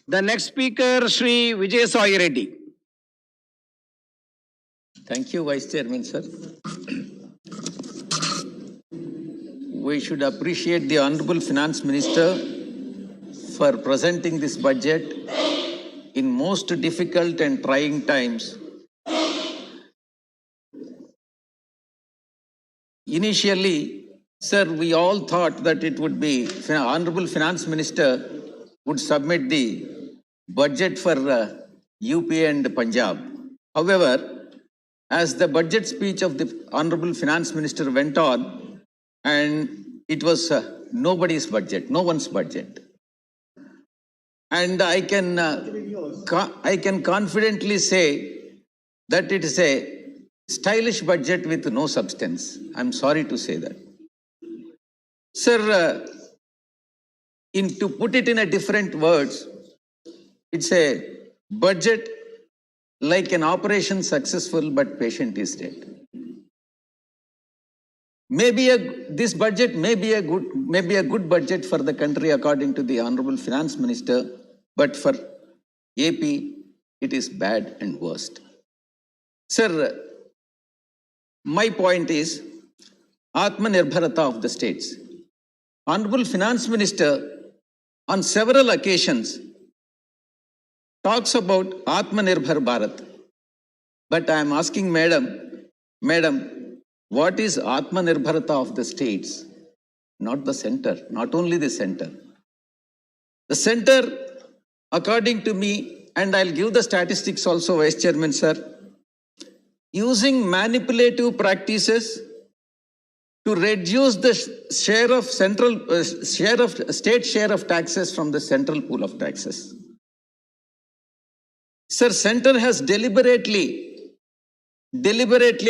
The next speaker, Shri Vijay Reddy. Thank you, Vice Chairman, sir. We should appreciate the Honorable Finance Minister for presenting this budget in most difficult and trying times. Initially, sir, we all thought that it would be Honorable Finance Minister would submit the budget for UP and Punjab. However, as the budget speech of the Honorable Finance Minister went on, and it was nobody's budget, no one's budget. And I can confidently say that it is a stylish budget with no substance. I'm sorry to say that. Sir, to put it in a different words, it's a budget like an operation successful but patient is dead. This budget may be a good budget for the country according to the Honorable Finance Minister, but for AP, it is bad and worst. Sir, my point is Atmanirbharata of the states. Honorable Finance Minister on several occasions talks about Atmanirbhar Bharat. But I am asking Madam, what is Atmanirbharata of the states? Not the center, not only the center. The center, according to me, and I'll give the statistics also, Vice Chairman, sir, using manipulative practices to reduce the share of state share of taxes from the central pool of taxes. Sir, center has deliberately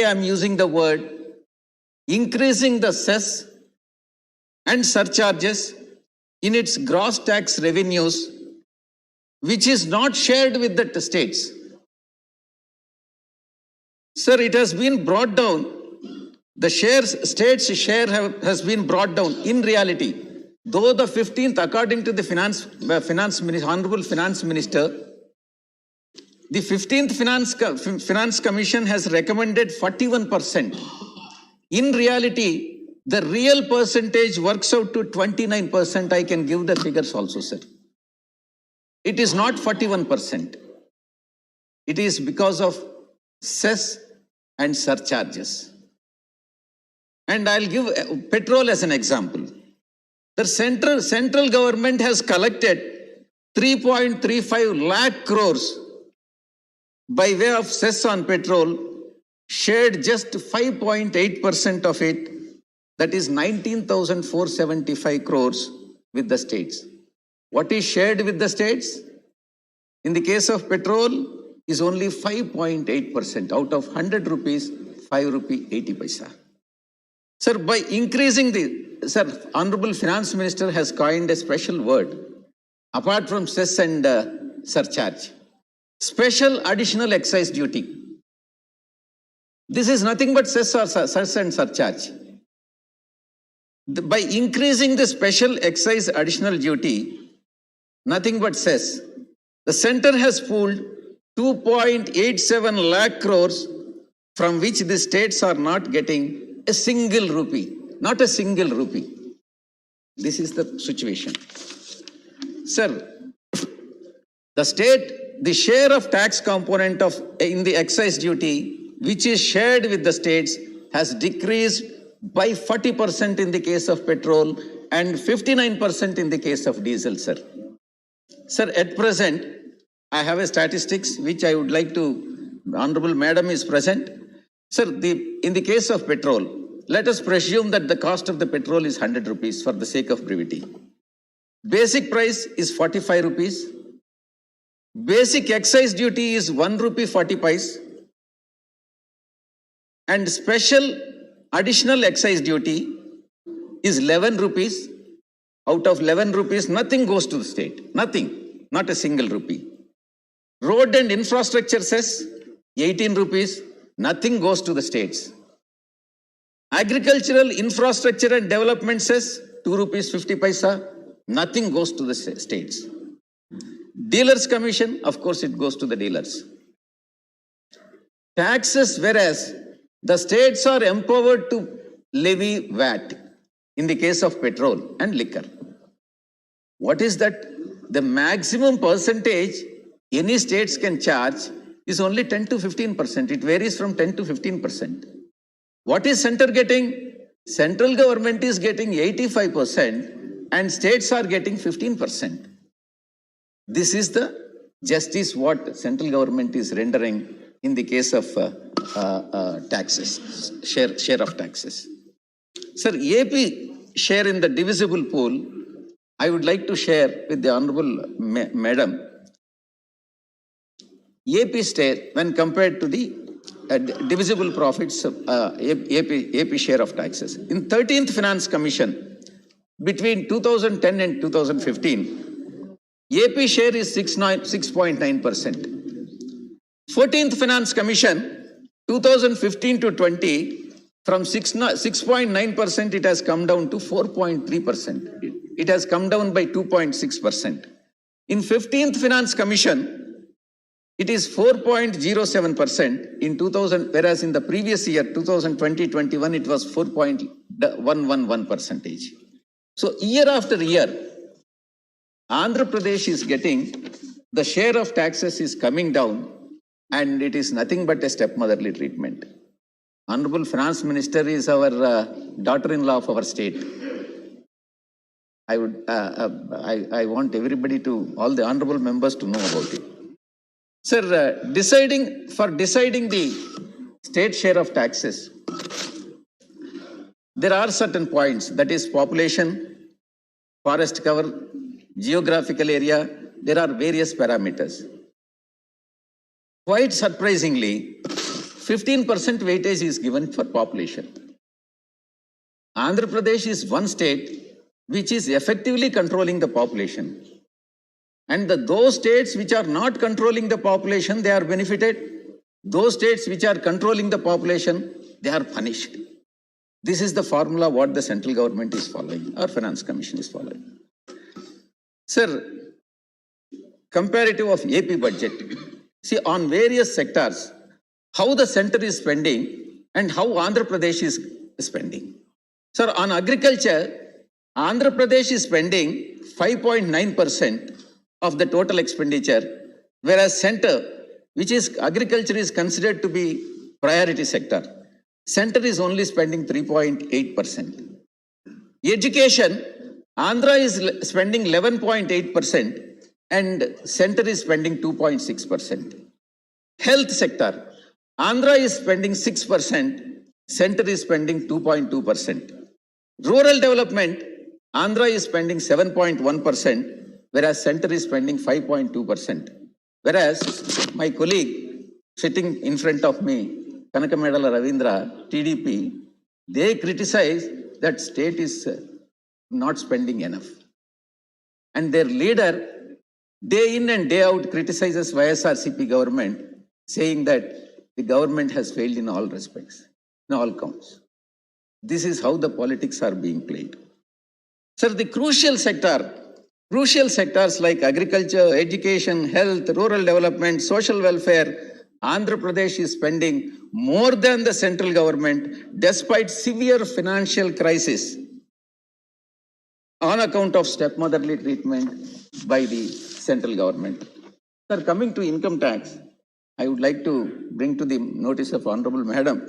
I'm using the word, increasing the cess and surcharges in its gross tax revenues, which is not shared with the states. Sir, it has been brought down. The states' share has been brought down. In reality, though the 15th, according to the Honorable Finance Minister, the 15th Finance Commission has recommended 41%. In reality, the real percentage works out to 29%. I can give the figures also, sir. It is not 41%. It is because of cess and surcharges. And I'll give petrol as an example. The central government has collected 3.35 lakh crores by way of cess on petrol, shared just 5.8% of it, that is 19,475 crores with the states. What is shared with the states? In the case of petrol, is only 5.8%. Out of 100 rupees, 5 rupee 80 paisa. Sir, by increasing Honorable Finance Minister has coined a special word, apart from cess and surcharge. Special additional excise duty. This is nothing but cess and surcharge. By increasing the special excise additional duty, nothing but cess, the center has pooled 2.87 lakh crores from which the states are not getting a single rupee. Not a single rupee. This is the situation. Sir, the share of tax component in the excise duty, which is shared with the states, has decreased by 40% in the case of petrol and 59% in the case of diesel, sir. Sir, at present, I have a statistics which I would like to, Honorable Madam is present. Sir, in the case of petrol, let us presume that the cost of the petrol is 100 rupees for the sake of brevity. Basic price is 45 rupees. Basic excise duty is 1 rupee 40 paise. And special additional excise duty is 11 rupees. Out of 11 rupees, nothing goes to the state. Nothing. Not a single rupee. Road and infrastructure cess, 18 rupees. Nothing goes to the states. Agricultural infrastructure and development cess, 2 rupees 50 paisa. Nothing goes to the states. Dealers commission, of course, it goes to the dealers. Taxes, whereas the states are empowered to levy VAT in the case of petrol and liquor. What is that? The maximum percentage any states can charge is only 10 to 15%. It varies from 10 to 15%. What is center getting? Central government is getting 85% and states are getting 15%. This is the justice what central government is rendering in the case of taxes, share of taxes. Sir, AP share in the divisible pool, I would like to share with the Honorable Madam. AP state, when compared to the divisible profits, AP share of taxes. In 13th Finance Commission, between 2010 and 2015, AP share is 6.9%. 14th Finance Commission, 2015 to 20, from 6.9%, it has come down to 4.3%. It has come down by 2.6%. In 15th Finance Commission, it is 4.07% in 2000, whereas in the previous year, 2020-21, it was 4.111%. So year after year, Andhra Pradesh is getting, the share of taxes is coming down, and it is nothing but a stepmotherly treatment. Honorable Finance Minister is our daughter-in-law of our state. I want everybody to, all the honorable members to know about it. Sir, deciding the state share of taxes, there are certain points, that is population, forest cover, geographical area, there are various parameters. Quite surprisingly, 15% weightage is given for population. Andhra Pradesh is one state which is effectively controlling the population. And those states which are not controlling the population, they are benefited. Those states which are controlling the population, they are punished. This is the formula what the central government is following, or Finance Commission is following. Sir, comparative of AP budget. See, on various sectors, how the center is spending and how Andhra Pradesh is spending. Sir, on agriculture, Andhra Pradesh is spending 5.9% of the total expenditure, whereas center, which is agriculture, is considered to be priority sector. Center is only spending 3.8%. Education, Andhra is spending 11.8% and center is spending 2.6%. Health sector, Andhra is spending 6%, center is spending 2.2%. Rural development, Andhra is spending 7.1%, whereas center is spending 5.2%. Whereas my colleague sitting in front of me, Kanakamedala Ravindra, TDP, they criticize that state is not spending enough. And their leader, day in and day out, criticizes YSRCP government, saying that the government has failed in all respects, in all counts. This is how the politics are being played. Sir, the crucial sectors like agriculture, education, health, rural development, social welfare, Andhra Pradesh is spending more than the central government despite severe financial crisis on account of stepmotherly treatment by the central government. Sir, coming to income tax, I would like to bring to the notice of Honorable Madam.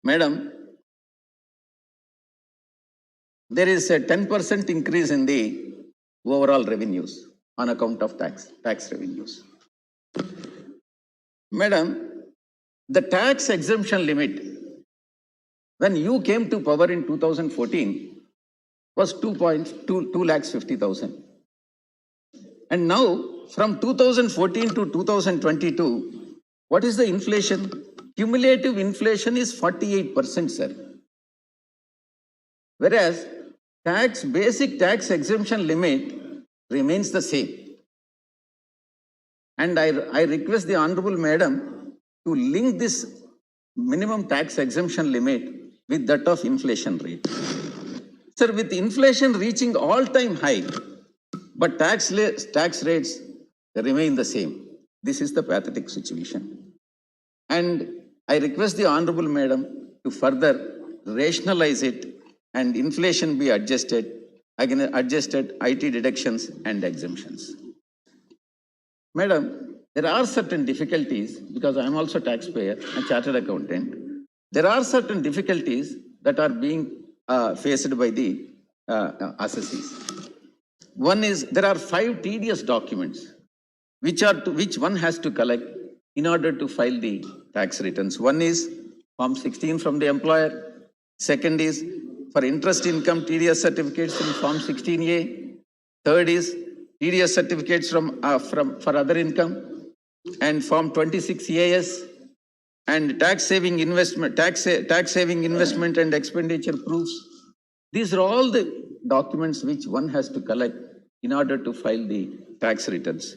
Madam, there is a 10% increase in the overall revenues on account of tax revenues. Madam, the tax exemption limit, when you came to power in 2014, was 2,50,000. And now, from 2014 to 2022, what is the inflation? Cumulative inflation is 48%, sir. Whereas, basic tax exemption limit remains the same. And I request the Honorable Madam to link this minimum tax exemption limit with that of inflation rate. Sir, with inflation reaching all-time high, but tax rates remain the same. This is the pathetic situation. And I request the Honorable Madam to further rationalize it and inflation be adjusted, again adjusted IT deductions and exemptions. Madam, there are certain difficulties because I am also taxpayer and chartered accountant. There are certain difficulties that are being faced by the assessees. One is there are 5 tedious documents which one has to collect in order to file the tax returns. One is Form 16 from the employer. Second is for interest income TDS certificates in Form 16A. Third is TDS certificates for other income and Form 26 EAS and tax saving investment and expenditure proofs. These are all the documents which one has to collect in order to file the tax returns.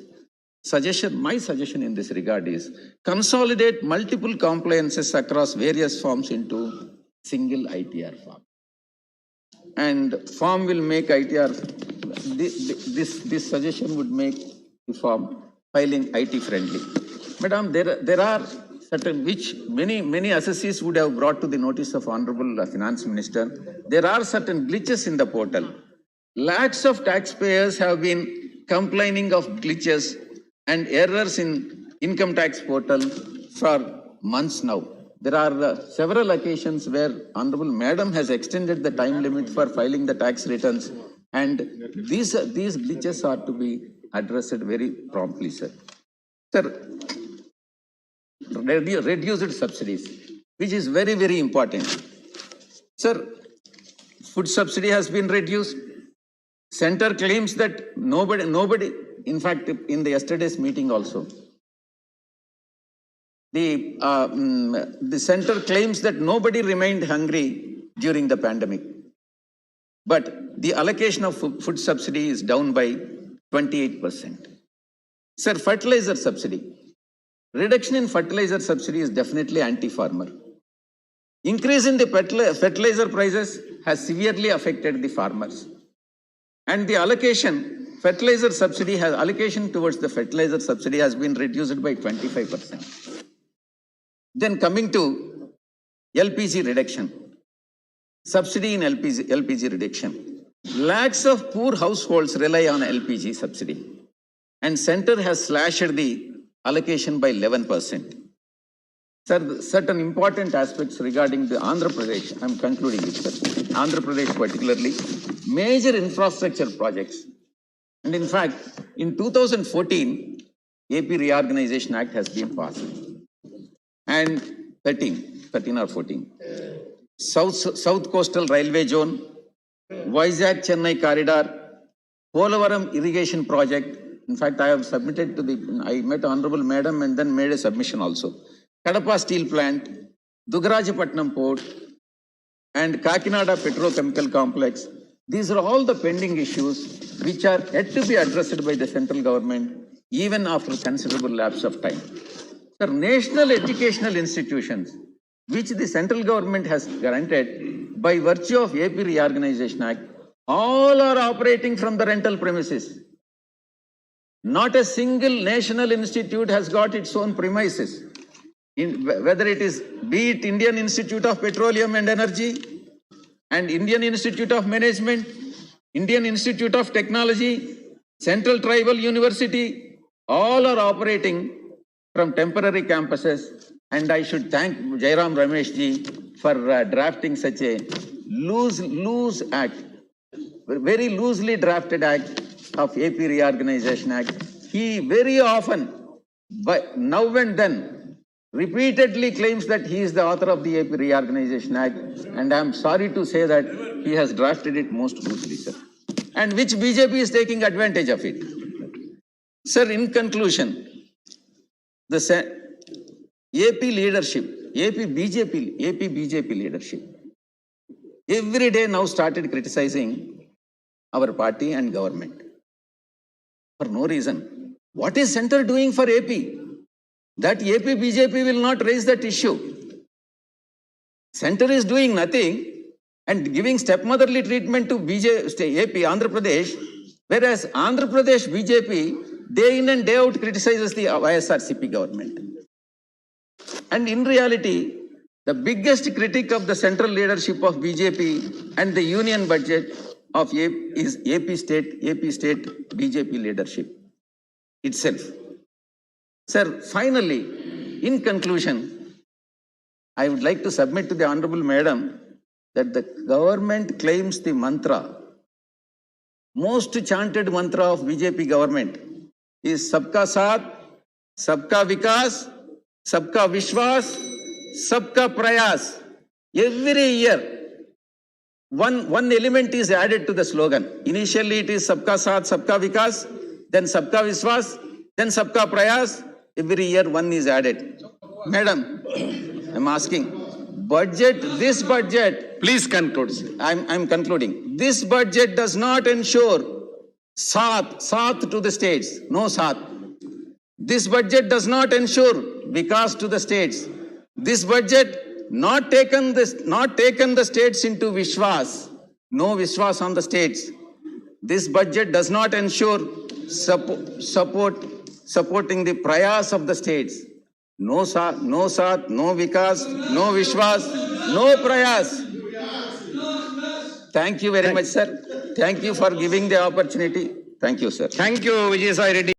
My suggestion in this regard is consolidate multiple compliances across various forms into single ITR form. And form will make ITR, this suggestion would make the form filing IT friendly. Madam, there are certain which many assessees would have brought to the notice of Honorable Finance Minister. There are certain glitches in the portal. Lakhs of taxpayers have been complaining of glitches and errors in income tax portal for months now. There are several occasions where Honorable Madam has extended the time limit for filing the tax returns, and these glitches are to be addressed very promptly, sir. Sir, reduced subsidies, which is very important. Sir, food subsidy has been reduced. Center claims that nobody, in fact, in the yesterday's meeting also, the center claims that nobody remained hungry during the pandemic. But the allocation of food subsidy is down by 28%. Sir, fertilizer subsidy. Reduction in fertilizer subsidy is definitely anti-farmer. Increase in the fertilizer prices has severely affected the farmers. And the allocation towards the fertilizer subsidy has been reduced by 25%. Then coming to LPG reduction, subsidy in LPG reduction. Lakhs of poor households rely on LPG subsidy, and center has slashed the allocation by 11%. Sir, certain important aspects regarding the Andhra Pradesh, I'm concluding it, sir. Andhra Pradesh particularly, major infrastructure projects. And in fact, in 2014, AP Reorganization Act has been passed. And 13 or 14. South Coastal Railway Zone, Vizag Chennai Corridor, Polavaram Irrigation Project. In fact, I have submitted I met Honorable Madam and then made a submission also. Kadapa Steel Plant, Dugarajapatnam Port, and Kakinada Petrochemical Complex. These are all the pending issues which are yet to be addressed by the central government, even after considerable lapse of time. Sir, national educational institutions, which the central government has granted by virtue of AP Reorganization Act, all are operating from the rental premises. Not a single national institute has got its own premises. Whether it is, be it Indian Institute of Petroleum and Energy and Indian Institute of Management, Indian Institute of Technology, Central Tribal University, all are operating from temporary campuses. And I should thank Jairam Ramesh ji for drafting such a loose act, very loosely drafted act of AP Reorganization Act. He very often, but now and then, repeatedly claims that he is the author of the AP Reorganization Act, and I am sorry to say that he has drafted it most loosely, sir, and which BJP is taking advantage of it. Sir, in conclusion, the AP leadership, AP BJP leadership, every day now started criticizing our party and government for no reason. What is center doing for AP? That AP BJP will not raise that issue. Center is doing nothing and giving stepmotherly treatment to AP Andhra Pradesh, Whereas Andhra Pradesh BJP, day in and day out criticizes the YSRCP government. And in reality, the biggest critic of the central leadership of BJP and the union budget of is AP state BJP leadership itself. Sir, finally, in conclusion, I would like to submit to the Honorable Madam that the government claims the mantra, most chanted mantra of BJP government is Sabka Saath, Sabka Vikas, Sabka Vishwas, Sabka Prayas. Every year, one element is added to the slogan. Initially, it is Sabka Saath, Sabka Vikas, then Sabka Vishwas, then Sabka Prayas. Every year, one is added. Madam, I'm asking, this budget, Please conclude, sir. I'm concluding. This budget does not ensure Saath to the states. No Saath. This budget does not ensure Vikas to the states. This budget not taken the states into Vishwas. No Vishwas on the states. This budget does not ensure supporting the prayas of the states. No Saath, no Vikas, no Vishwas, no prayas. Thank you very much, sir. Thank you for giving the opportunity. Thank you, sir. Thank you, Vijay Reddy.